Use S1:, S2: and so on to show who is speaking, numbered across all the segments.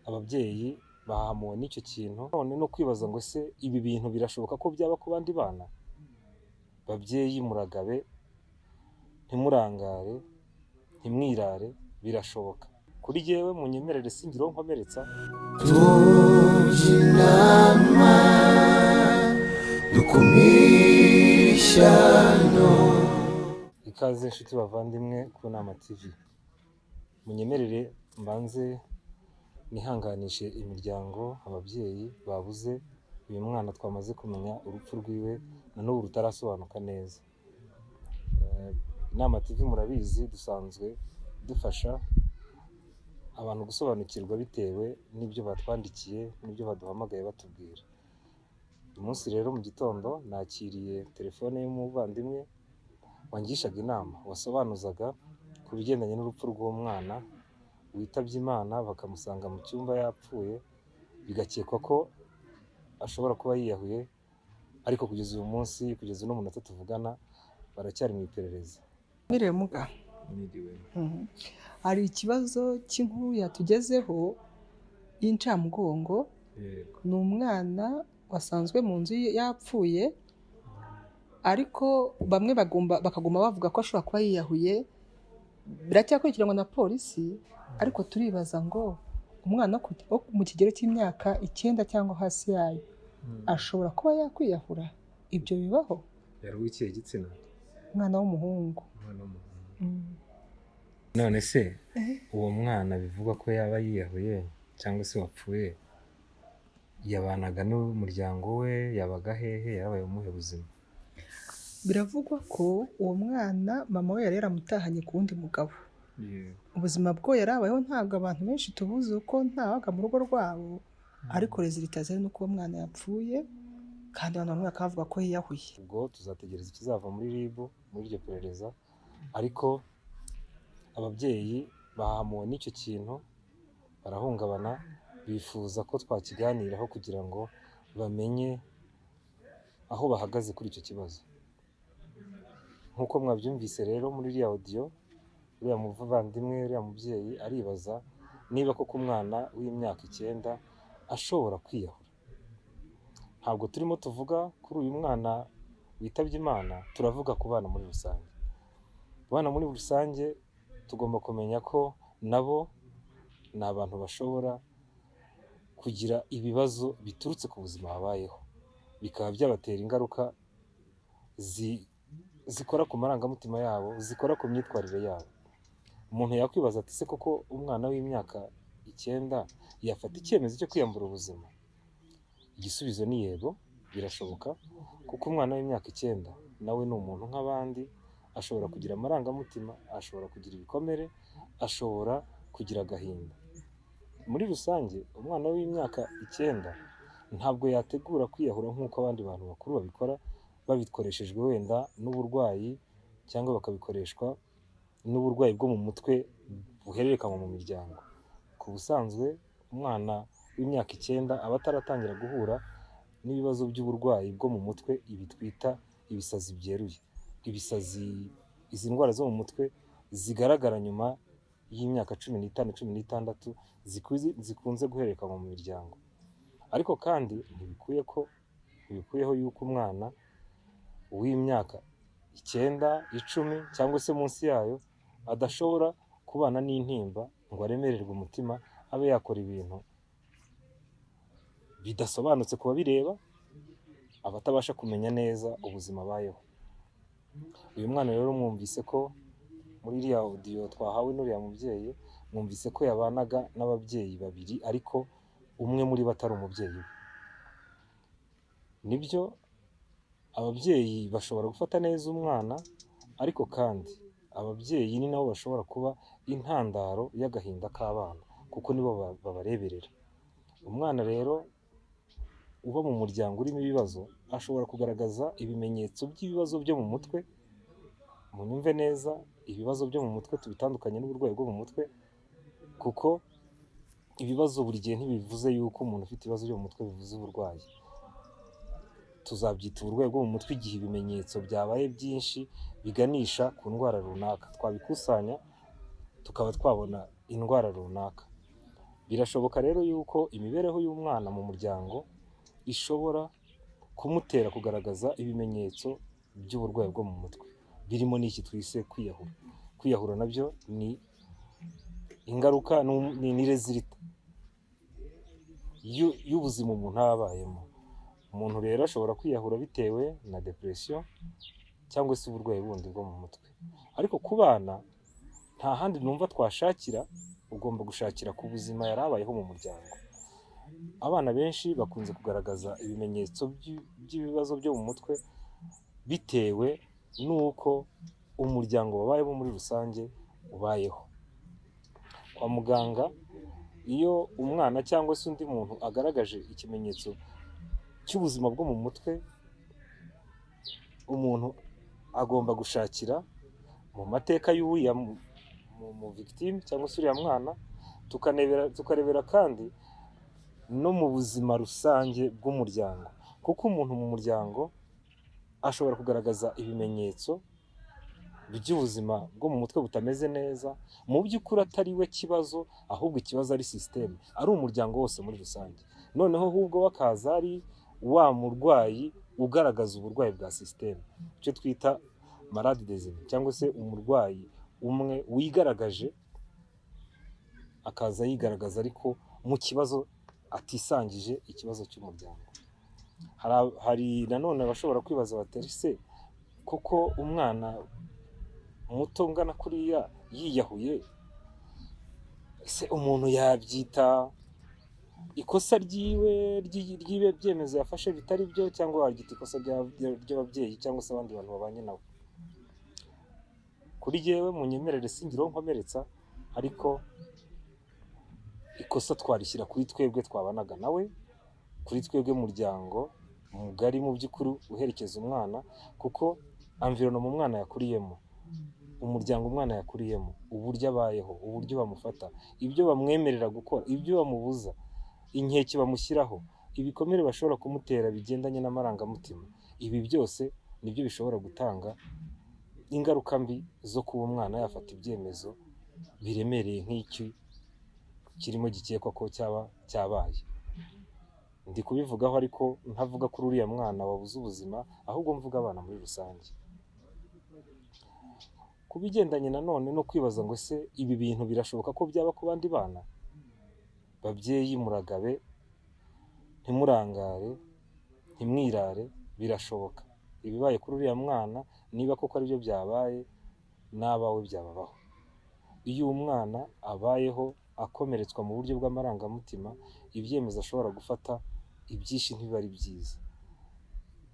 S1: ababyeyi bahamuwe n'icyo kintu, none no kwibaza ngo ese ibi bintu birashoboka ko byaba ku bandi bana? Babyeyi muragabe, ntimurangare, ntimwirare, birashoboka. Kuri jyewe munyemerere singire uwo nkomeretsa.
S2: Tujye inama dukumire ishyano.
S1: Ikaze inshuti bavandimwe ku Nama TV. Munyemerere mbanze nihanganishe imiryango, ababyeyi babuze uyu mwana twamaze kumenya urupfu rwiwe na n'ubu rutarasobanuka neza. Nama TV murabizi dusanzwe dufasha abantu gusobanukirwa bitewe n'ibyo batwandikiye n'ibyo baduhamagaye batubwira. Uyu munsi rero mu gitondo nakiriye telefone y'umuvandimwe wangishaga inama, wasobanuzaga ku bigendanye n'urupfu rw'umwana witabye Imana, bakamusanga mu cyumba yapfuye, bigakekwa ko ashobora kuba yiyahuye, ariko kugeza uyu munsi, kugeza uno munota tuvugana, baracyari mu iperereza.
S3: Mwiriwe muga. Hari ikibazo cy'inkuru yatugezeho y'incamugongo. Ni umwana wasanzwe mu nzu yapfuye, ariko bamwe bakaguma bavuga ko ashobora kuba yiyahuye. Biracyakurikiranwa na polisi, ariko turibaza ngo umwana wo mu kigero cy'imyaka 9 cyangwa hasi yayo ashobora kuba yakwiyahura. Ibyo bibaho?
S1: Yari uw'ikihe gitsina?
S3: Umwana w'umuhungu.
S1: None se uwo mwana bivugwa ko yaba yiyahuye cyangwa se wapfuye, yabanaga n'umuryango we, yabaga hehe, yabaye umuhe buzima?
S3: Biravugwa ko uwo mwana mama we yari yaramutahanye ku wundi mugabo. Ubuzima bwo yarabayeho ntabwo abantu benshi tubuze uko ntawaga mu rugo rwabo, ariko rezilitaze nuko uwo mwana yapfuye, kandi abantu bamwe bakavuga ko yiyahuye.
S1: Ubwo tuzategereza ikizava muri RIB muri iryo perereza, ariko ababyeyi bahamuwe n'icyo kintu, barahungabana, bifuza ko twakiganiraho kugira ngo bamenye aho bahagaze kuri icyo kibazo. Nk'uko mwabyumvise rero muri iriya audio, uriya muvandimwe, uriya mubyeyi aribaza niba koko umwana w'imyaka 9 ashobora kwiyahura. Ntabwo turimo tuvuga kuri uyu mwana witabye Imana, turavuga ku bana muri rusange. Abana muri rusange tugomba kumenya ko nabo ni abantu bashobora kugira ibibazo biturutse ku buzima babayeho, bikaba byabatera ingaruka zikora ku marangamutima yabo, zikora ku myitwarire yabo. Umuntu yakwibaza ati se koko umwana w'imyaka 9 yafata icyemezo cyo kwiyambura ubuzima? Igisubizo ni yego, birashoboka, kuko umwana w'imyaka 9 nawe ni umuntu nk'abandi, ashobora kugira amarangamutima, ashobora kugira ibikomere, ashobora kugira agahinda. Muri rusange umwana w'imyaka 9 ntabwo yategura kwiyahura nk'uko abandi bantu bakuru babikora, babikoresheje wenda n'uburwayi, cyangwa bakabikoreshwa n'uburwayi bwo mu mutwe buhererekanywa mu miryango. Ku busanzwe umwana w'imyaka 9 aba ataratangira guhura n'ibibazo by'uburwayi bwo mu mutwe, ibi twita ibisazi byeruye. Ibisazi, izi ndwara zo mu mutwe zigaragara nyuma y'imyaka 15, 16 zikunze guhererekanywa mu miryango. Ariko kandi ntibikuyeho yuko umwana w'imyaka 9, 10 cyangwa se munsi yayo adashobora kubana n'intimba ngo aremererwe umutima, abe yakora ibintu bidasobanutse ku babireba, abatabasha kumenya neza ubuzima abayeho. Uyu mwana rero mwumvise ko muri iriya audio twahawe n'uriya mubyeyi, mwumvise ko yabanaga n'ababyeyi babiri, ariko umwe muri bo atari umubyeyi we. Nibyo ababyeyi bashobora gufata neza umwana, ariko kandi ababyeyi ni nabo bashobora kuba intandaro y'agahinda k'abana, kuko nibo babareberera. Umwana rero uba mu muryango urimo ibibazo ashobora kugaragaza ibimenyetso by'ibibazo byo mu mutwe. Munyumve neza, ibibazo byo mu mutwe tubitandukanye n'uburwayi bwo mu mutwe, kuko ibibazo buri gihe ntibivuze yuko umuntu ufite ibibazo byo mu mutwe bivuze uburwayi. Tuzabyita uburwayi bwo mu mutwe igihe ibimenyetso byabaye byinshi biganisha ku ndwara runaka, twabikusanya tukaba twabona indwara runaka. Birashoboka rero yuko imibereho y'umwana mu muryango ishobora kumutera kugaragaza ibimenyetso by'uburwayi bwo mu mutwe, birimo n'iki twise kwiyahura. Kwiyahura nabyo ni ingaruka, ni rezilita y'ubuzima umuntu aba abayemo. Umuntu rero ashobora kwiyahura bitewe na depression cyangwa se uburwayi bundi bwo mu mutwe. Ariko ku bana nta handi numva twashakira, ugomba gushakira ku buzima yari abayeho mu muryango. Abana benshi bakunze kugaragaza ibimenyetso by'ibibazo byo mu mutwe bitewe n'uko umuryango wabayemo muri rusange ubayeho. Kwa muganga iyo umwana cyangwa se undi muntu agaragaje ikimenyetso cy'ubuzima bwo mu mutwe, umuntu agomba gushakira mu mateka y'uriya mu victime cyangwa se uriya mwana, tukarebera kandi no mu buzima rusange bw'umuryango, kuko umuntu mu muryango ashobora kugaragaza ibimenyetso by'ubuzima bwo mu mutwe butameze neza, mu by'ukuri atari we kibazo, ahubwo ikibazo ari systeme, ari umuryango wose muri rusange. Noneho ahubwo wakaza ari wa murwayi ugaragaza uburwayi bwa systeme, icyo twita malade désignée, cyangwa se umurwayi umwe wigaragaje akaza yigaragaza ariko mu kibazo atisangije ikibazo cy'umuryango. Hari nanone abashobora kwibaza batari se koko umwana muto ungana kuriya yiyahuye, ese umuntu yabyita ikosa ry'iwe byemezo yafashe bitari byo, cyangwa waryita ikosa ry'ababyeyi cyangwa se abandi bantu babanye nawe? Kuri jyewe munyemerere singiraho nkomeretsa, ariko ikosa twarishyira kuri twebwe twabanaga nawe, kuri twebwe muryango mugari mu by'ukuri uherekeza umwana, kuko environnement umwana yakuriyemo, umuryango umwana yakuriyemo, uburyo abayeho, uburyo bamufata, ibyo bamwemerera gukora, ibyo bamubuza, inkeke bamushyiraho, ibikomere bashobora kumutera bigendanye n'amarangamutima, ibi byose nibyo bishobora gutanga ingaruka mbi zo kuba umwana yafata ibyemezo biremereye nk'iki kirimo gikekwa ko cyaba cyabaye. Ndi kubivugaho ariko ntavuga kuri uriya mwana wabuze ubuzima, ahubwo mvuga abana muri rusange. Kubigendanye nanone no kwibaza ngo se ibi bintu birashoboka ko byaba ku bandi bana? Babyeyi muragabe, ntimurangare, ntimwirare, birashoboka. Ibibaye kuri uriya mwana, niba koko aribyo byabaye, n'abawe byababaho. Iyo umwana abayeho akomeretswa mu buryo bw'amarangamutima, ibyemezo ashobora gufata ibyinshi ntibiba ari byiza.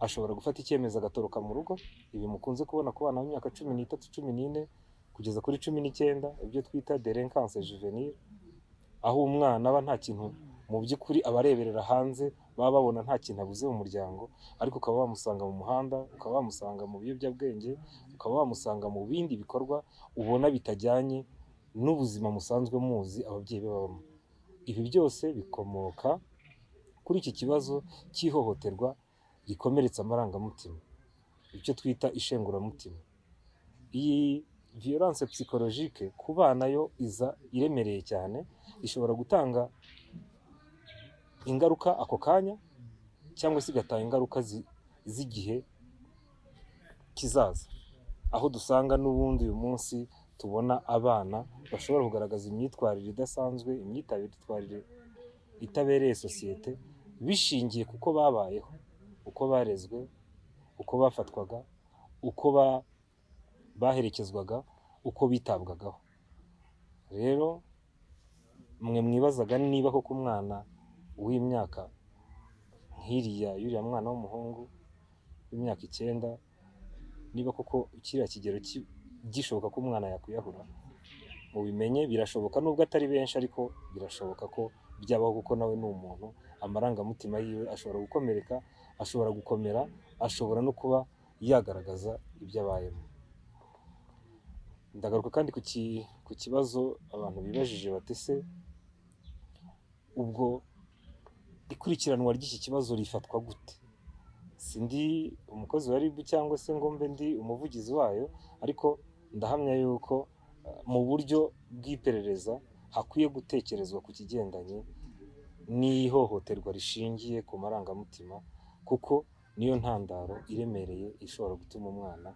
S1: Ashobora gufata icyemezo agatoroka mu rugo, ibi mukunze kubona ku bana b'imyaka 13, 14 kugeza kuri 19, ibyo twita délinquance juvénile, aho umwana aba nta kintu mu by'ukuri abareberera hanze, baba babona nta kintu abuze mu muryango, ariko ukaba wamusanga mu muhanda, ukaba wamusanga mu biyobyabwenge, ukaba wamusanga mu bindi bikorwa ubona bitajyanye n'ubuzima musanzwe muzi ababyeyi be babamo. Ibi byose bikomoka kuri iki kibazo cy'ihohoterwa rikomeretsa amarangamutima, icyo twita ishenguramutima. Iyi violence psychologique ku bana yo iza iremereye cyane, ishobora gutanga ingaruka ako kanya, cyangwa se igatanga ingaruka z'igihe kizaza, aho dusanga n'ubundi uyu munsi tubona abana bashobora kugaragaza imyitwarire idasanzwe, imyitwarire itabereye sosiyete, bishingiye kuko babayeho, uko barezwe, uko bafatwaga, uko baherekezwaga, uko bitabwagaho. Rero mwe mwibazaga niba koko umwana w'imyaka nk'iriya y'uriya mwana w'umuhungu w'imyaka 9, niba koko kiriya kigero gishoboka ko umwana yakwiyahura, mubimenye birashoboka, nubwo atari benshi ariko birashoboka ko byabaho, kuko nawe ni umuntu, amarangamutima yiwe ashobora gukomereka, ashobora gukomera, ashobora no kuba yagaragaza ibyo abayemo. Ndagaruka kandi ku kibazo abantu bibajije bati se ubwo ikurikiranwa ry'iki kibazo rifatwa gute? Sindi umukozi wa RIB cyangwa se ngo mbe ndi umuvugizi wayo, ariko ndahamya yuko mu buryo bw'iperereza hakwiye gutekerezwa ku kigendanye n'ihohoterwa rishingiye ku marangamutima, kuko niyo ntandaro iremereye ishobora gutuma umwana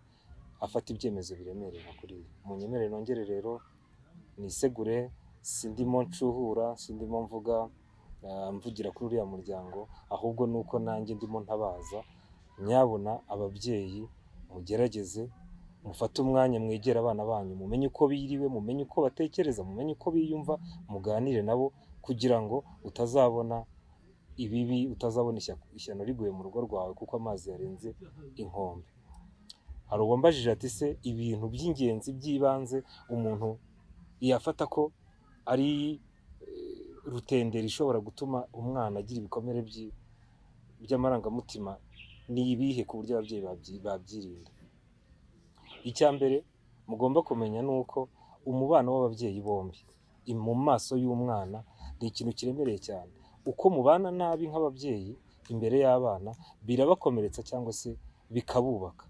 S1: afata ibyemezo biremereye nka kuriya. Munyemerere nongere rero nisegure, sindimo ncuhura, sindimo mvugira kuri uriya muryango, ahubwo nuko nanjye ndimo ntabaza. Nyabuna ababyeyi mugerageze mufate umwanya mwegera abana banyu, mumenye uko biriwe, mumenye uko batekereza, mumenye uko biyumva, muganire nabo kugira ngo utazabona ibibi, utazabona ishyano riguye mu rugo rwawe kuko amazi yarenze inkombe. Hari uwambajije ati se ibintu by'ingenzi by'ibanze umuntu yafata ko ari rutenderi ishobora gutuma umwana agira ibikomere by'amarangamutima ni ibihe, ku buryo ababyeyi babyirinda? Icya mbere mugomba kumenya ni uko umubano w'ababyeyi bombi mu maso y'umwana ni ikintu kiremereye cyane. Uko mubana nabi nk'ababyeyi imbere y'abana birabakomeretsa cyangwa se bikabubaka.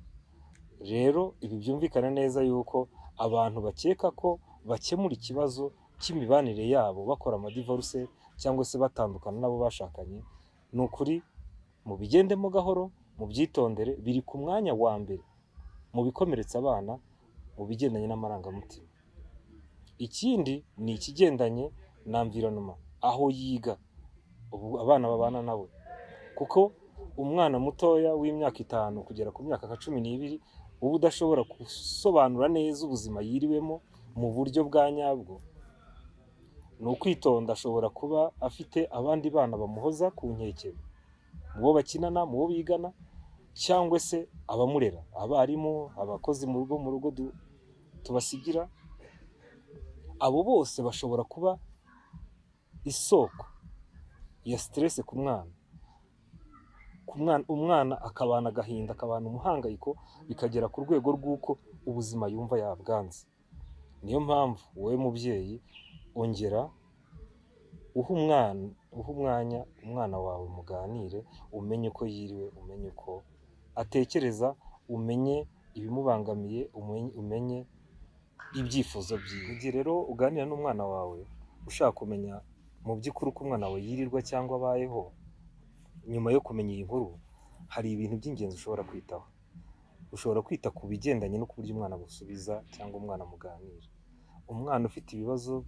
S1: Rero ibi byumvikana neza yuko abantu bakeka ko bakemura ikibazo cy'imibanire yabo bakora amadivorce cyangwa se batandukana n'abo bashakanye, ni ukuri mubigendemo gahoro, mubyitondere, biri ku mwanya wa mbere mu bikomeretsa abana mu bigendanye n'amarangamutima. Ikindi ni ikigendanye na environnement, aho yiga, ubu abana babana nawe, kuko umwana mutoya w'imyaka 5 kugera ku myaka 12 uba udashobora gusobanura neza ubuzima yiriwemo mu buryo bwa nyabwo. Ni ukwitonda, ashobora kuba afite abandi bana bamuhoza ku nkeke, mu bo bakinana, mu bo bigana, cyangwa se abamurera, abarimu, abakozi mu rugo tubasigira. Abo bose bashobora kuba isoko ya stress ku mwana. Umwana akabana agahinda, akabana umuhangayiko, bikagera ku rwego rw'uko ubuzima yumva yabwanze. Niyo mpamvu wowe mubyeyi ongera uha umwanya umwana wawe, muganire, umenye uko yiriwe, umenye uko atekereza, umenye ibimubangamiye, umenye ibyifuzo byiwe. Igihe rero uganira n'umwana wawe ushaka kumenya mu by'ukuri uko umwana wawe yirirwa cyangwa abayeho, nyuma yo kumenya iyi nkuru hari ibintu by'ingenzi ushobora kwitaho. Ushobora kwita ku bigendanye no kuburyo umwana gusubiza cyangwa umwana muganira. Umwana ufite ibibazo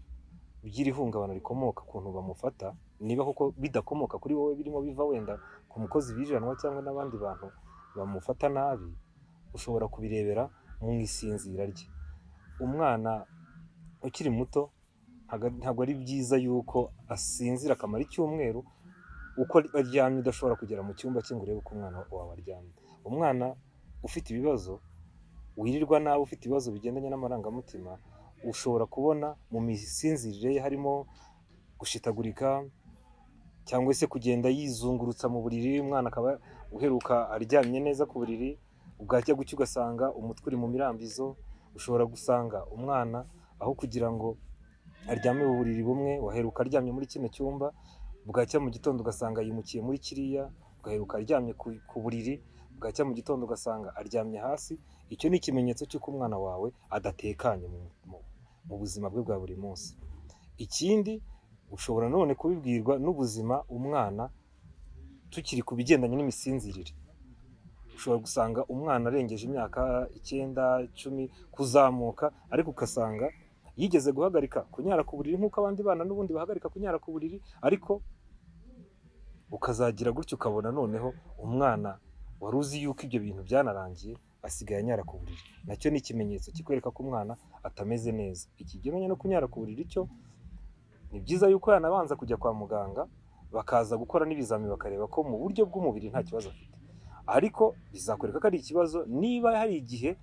S1: by'irihungabana rikomoka kuntu bamufata, niba koko bidakomoka kuri wowe, birimo biva wenda ku mukozi bijanwa cyangwa n'abandi bantu bamufata nabi, ushobora kubirebera mu isinzira rye. Umwana ukiri muto ntabwo ari byiza yuko asinzira akamara icyumweru uko aryamye udashobora kugera mu cyumba cye ngo urebe uko umwana wawe aryamye. Umwana ufite ibibazo wirirwa nawe, ufite ibibazo bigendanye n'amarangamutima, ushobora kubona mu misinzirire ye harimo gushitagurika cyangwa se kugenda yizungurutsa mu buriri. Umwana akaba uheruka aryamye neza ku buriri, ubwajya gucya ugasanga umutwe uri mu mirambizo. Ushobora gusanga umwana aho kugira ngo aryame mu buriri bumwe, waheruka aryamye muri kino cyumba, bwacya mu gitondo ugasanga yimukiye muri kiriya, ugaheruka aryamye ku buriri, bwacya mu gitondo ugasanga aryamye hasi. Icyo ni ikimenyetso cy'uko umwana wawe adatekanye mu buzima bwe bwa buri munsi. Ikindi ushobora none kubibwirwa n'ubuzima umwana tukiri ku bigendanye n'imisinzirire. Ushobora gusanga umwana arengeje imyaka 9, 10 kuzamuka, ariko ugasanga yigeze guhagarika kunyara ku buriri nk'uko abandi bana n'ubundi bahagarika kunyara ku buriri, ariko ukazagira gutyo ukabona noneho umwana wari uzi yuko ibyo bintu byanarangiye asigaye anyara ku buriri. Nacyo ni ikimenyetso kikwereka ko umwana atameze neza. Ikigendanye no kunyara ku buriri cyo ni byiza yuko yanabanza kujya kwa muganga, bakaza gukora n'ibizami bakareba ko mu buryo bw'umubiri nta kibazo afite. Ariko bizakwereka ko ari ikibazo niba hari igihe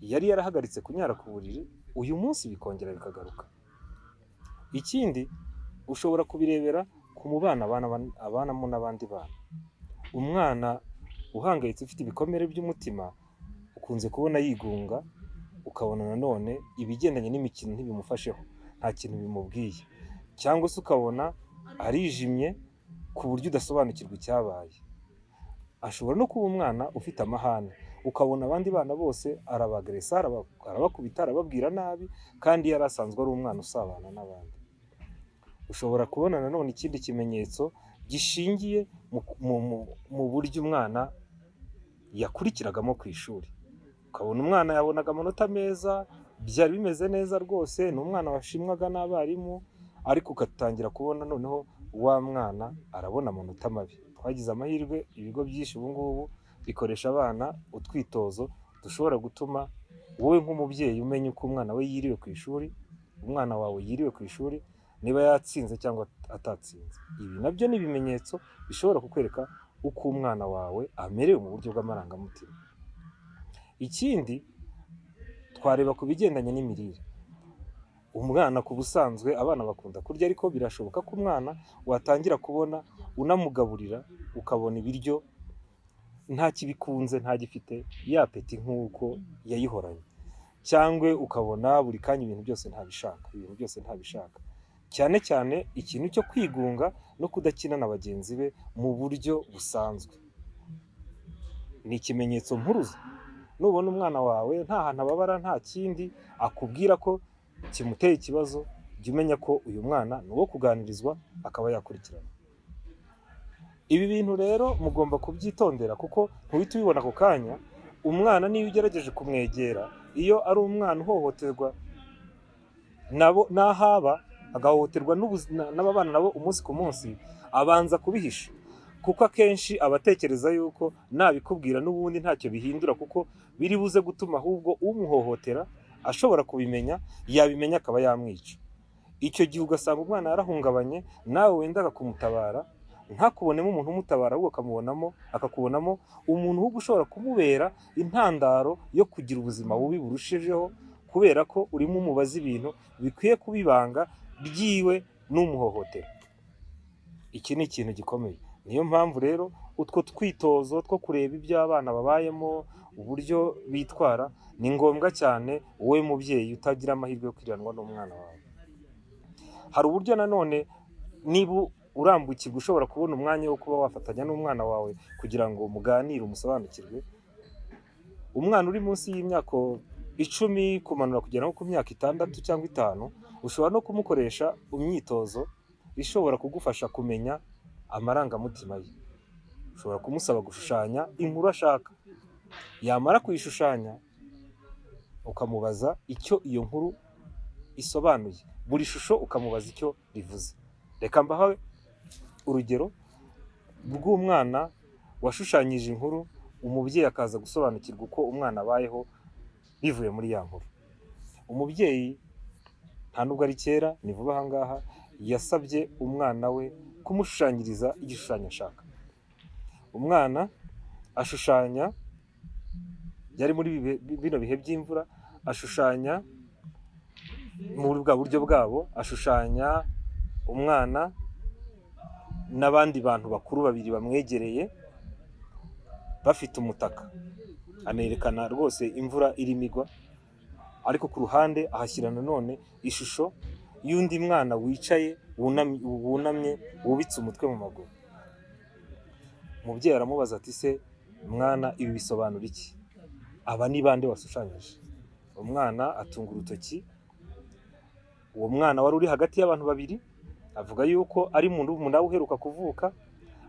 S1: yari yarahagaritse kunyara ku buriri, uyu munsi bikongera bikagaruka. Ikindi ushobora kubirebera ku mubana abanamo n'abandi bana. Umwana uhangayitse ufite ibikomere by'umutima ukunze kubona yigunga, ukabona nanone ibigendanye n'imikino ntibimufasheho, nta kintu bimubwiye, cyangwa se ukabona arijimye ku buryo udasobanukirwa icyabaye. Ashobora no kuba umwana ufite amahane, ukabona abandi bana bose arabagresa, arabakubita, arababwira nabi, kandi yari asanzwe ari umwana usabana n'abandi. ushobora kubona nanone ikindi kimenyetso gishingiye mu buryo umwana yakurikiragamo ku ishuri. Ukabona umwana yabonaga amanota meza, byari bimeze neza rwose, ni umwana washimwaga n'abarimu, ariko ugatangira kubona noneho wa mwana arabona amanota mabi. Twagize amahirwe, ibigo byinshi ubu ngubu bikoresha abana utwitozo dushobora gutuma wowe nk'umubyeyi umenya uko umwana we yiriwe ku ishuri, umwana wawe yiriwe ku ishuri, niba yatsinze cyangwa atatsinze. Ibi nabyo ni ibimenyetso bishobora kukwereka uko umwana wawe amerewe mu buryo bw'amarangamutima. Ikindi twareba ku bigendanye n'imirire. Umwana ku busanzwe abana bakunda kurya, ariko birashoboka ko umwana watangira kubona unamugaburira ukabona ibiryo nta kibikunze, nta gifite ya peti nk'uko yayihoranye, cyangwa ukabona buri kanya ibintu byose ntabishaka, cyane cyane ikintu cyo kwigunga no kudakina na bagenzi be mu buryo busanzwe. Ni ikimenyetso mpuruza. Nubona umwana wawe nta hantu ababara, nta kindi akubwira ko kimuteye ikibazo, jya umenya ko uyu mwana ni uwo kuganirizwa akaba yakurikirana. Ibi bintu rero mugomba kubyitondera, kuko ntuhita ubibona ako kanya. Umwana niyo ugerageje kumwegera, iyo ari umwana uhohoterwa n'ahaba, agahohoterwa n'ababana nabo umunsi ku munsi, abanza kubihisha, kuko akenshi abatekereza yuko nabikubwira n'ubundi ntacyo bihindura, kuko biri buze gutuma ahubwo umuhohotera ashobora kubimenya, yabimenya akaba yamwica. Icyo gihe ugasanga umwana yarahungabanye, nawe wendaga kumutabara ntakubonemo umuntu umutabara, ahubwo akakubonamo umuntu ahubwo ushobora kumubera intandaro yo kugira ubuzima bubi burushijeho, kubera ko urimo umubaza ibintu bikwiye kubibanga byiwe n'umuhohotera. Iki ni ikintu gikomeye. Niyo mpamvu rero utwo twitozo two kureba ibyo abana babayemo, uburyo bitwara, ni ngombwa cyane wowe mubyeyi utagira amahirwe yo kwiranwa n'umwana wawe. Hari uburyo nanone, niba urambukirwa ushobora kubona umwanya wo kuba wafatanya n'umwana wawe kugira ngo muganire, umusobanukirwe. Umwana uri munsi y'imyaka 10 kumanura kugera no ku myaka 6 cyangwa 5, ushobora no kumukoresha imyitozo ishobora kugufasha kumenya amarangamutima ye. Ushobora kumusaba gushushanya inkuru ashaka, yamara kuyishushanya ukamubaza icyo iyo nkuru isobanuye, buri shusho ukamubaza icyo rivuze. Reka mbahe urugero rw'umwana washushanyije inkuru, umubyeyi akaza gusobanukirwa uko umwana abayeho bivuye muri ya nkuru. Umubyeyi nta nubwo ari kera, ni vuba aha ngaha, yasabye umwana we kumushushanyiriza igishushanyo ashaka. Umwana ashushanya, yari muri bino bihe by'imvura, ashushanya muri bwa buryo bwabo, ashushanya umwana n'abandi bantu bakuru babiri bamwegereye bafite umutaka, anerekana rwose imvura irimo igwa, ariko ku ruhande ahashyira nanone ishusho y'undi mwana wicaye wunamye wubitse umutwe mu maguru. Umubyeyi aramubaza ati, se mwana, ibi bisobanura iki? Aba ni bande washushanyije? Umwana atunga urutoki. Uwo mwana wari uri hagati y'abantu babiri, avuga yuko ari umuntu uheruka kuvuka,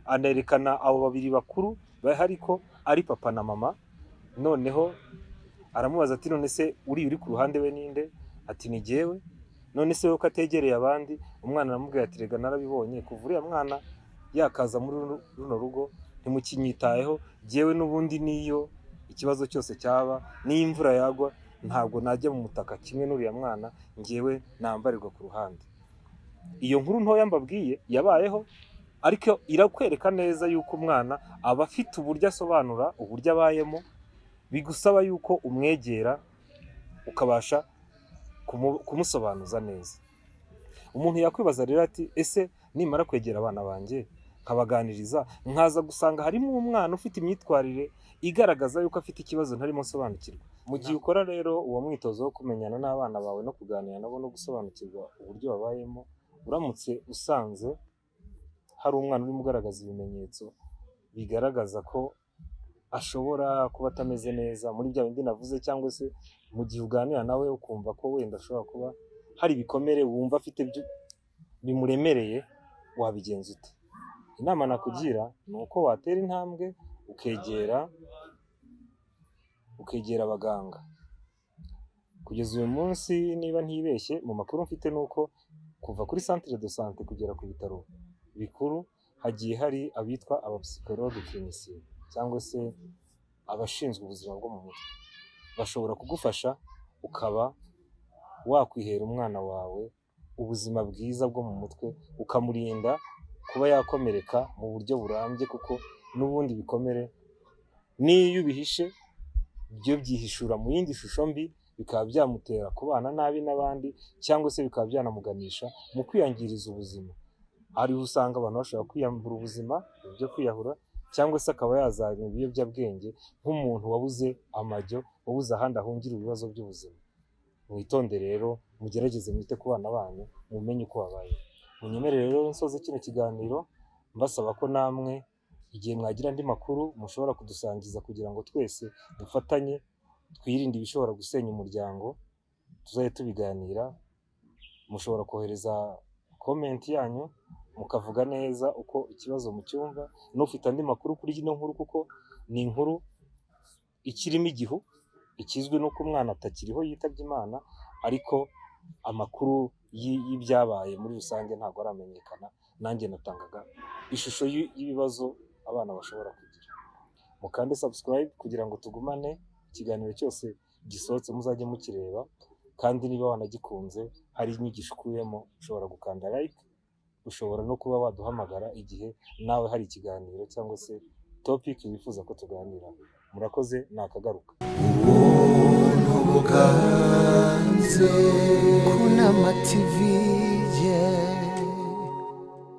S1: anerekana abo babiri bakuru bahari ko ari papa na mama. Noneho aramubaza ati, none se uri ku ruhande we ninde? Ati, ni jyewe. None se wowe ategereye abandi? Umwana aramubwira ati, rega narabibonye, kuva uriya mwana yakaza muri runo rugo ntimukinyitayeho, jyewe n'ubundi niyo ikibazo cyose cyaba, n'iyo imvura yagwa ntabwo najya mu mutaka kimwe n'uriya mwana, njyewe nambarirwa ku ruhande. Iyo nkuru ntoya mbabwiye yabayeho, ariko irakwereka neza yuko umwana aba afite uburyo asobanura uburyo abayemo, bigusaba yuko umwegera ukabasha kumusobanuza neza. Umuntu yakwibaza rero ati, ese nimara kwegera abana banjye nkabaganiriza, nkaza gusanga harimo umwana ufite imyitwarire igaragaza yuko afite ikibazo ntarimo sobanukirwa. Mu gihe ukora rero uwo mwitozo wo kumenyana n'abana bawe no kuganira nabo no gusobanukirwa uburyo babayemo, uramutse usanze hari umwana urimo ugaragaza ibimenyetso bigaragaza ko ashobora kuba atameze neza muri bya bindi navuze, cyangwa se mu gihe uganira nawe ukumva ko wenda ashobora kuba hari ibikomere wumva afite bimuremereye wabigenza ute? Inama nakugira ni uko watera intambwe ukegera abaganga. Kugeza uyu munsi niba ntibeshye mu makuru mfite ni uko kuva kuri centre de santé kugera ku bitaro bikuru hagiye hari abitwa abapsychologue cliniciens cyangwa se abashinzwe ubuzima bwo mu mutwe. Bashobora kugufasha ukaba wakwihera umwana wawe ubuzima bwiza bwo mu mutwe, ukamurinda kuba yakomereka mu buryo burambye, kuko n'ubundi bikomere n'iyo ubihishe byo byihishura mu yindi shusho mbi, bikaba byamutera kubana nabi n'abandi cyangwa se bikaba byanamuganisha mu kwiyangiriza ubuzima. Ariho usanga abantu bashobora kwiyambura ubuzima byo kwiyahura, cyangwa se akaba yazana ibiyobyabwenge nk'umuntu wabuze amajyo, wabuze ahandi ahungira ibibazo by'ubuzima. Mwitonde rero, mugerageze mwite ku bana banyu, mumenye uko babaye. Munyemerere rero nsoze kino kiganiro mbasaba ko namwe igihe mwagira andi makuru mushobora kudusangiza kugira ngo twese dufatanye twirinde ibishobora gusenya umuryango, tuzaye tubiganira. Mushobora kohereza comment yanyu mukavuga neza uko ikibazo mucyumva, n'ufite andi makuru kuri ino nkuru, kuko ni inkuru ikirimo igihu. Ikizwi nuko umwana atakiriho yitabye Imana, ariko amakuru y'ibyabaye muri rusange ntabwo aramenyekana. Nanjye natangaga ishusho y'ibibazo abana bashobora kugira. Mukande subscribe kugira ngo tugumane, ikiganiro cyose gisohotse muzajye mukireba, kandi niba wanagikunze hari inyigisho ukuyemo ushobora gukanda like. Ushobora no kuba waduhamagara igihe nawe hari ikiganiro cyangwa se topic wifuza ko tuganira. Murakoze, nakagaruka.
S2: ubuntu buganze Kunama TV, yeah.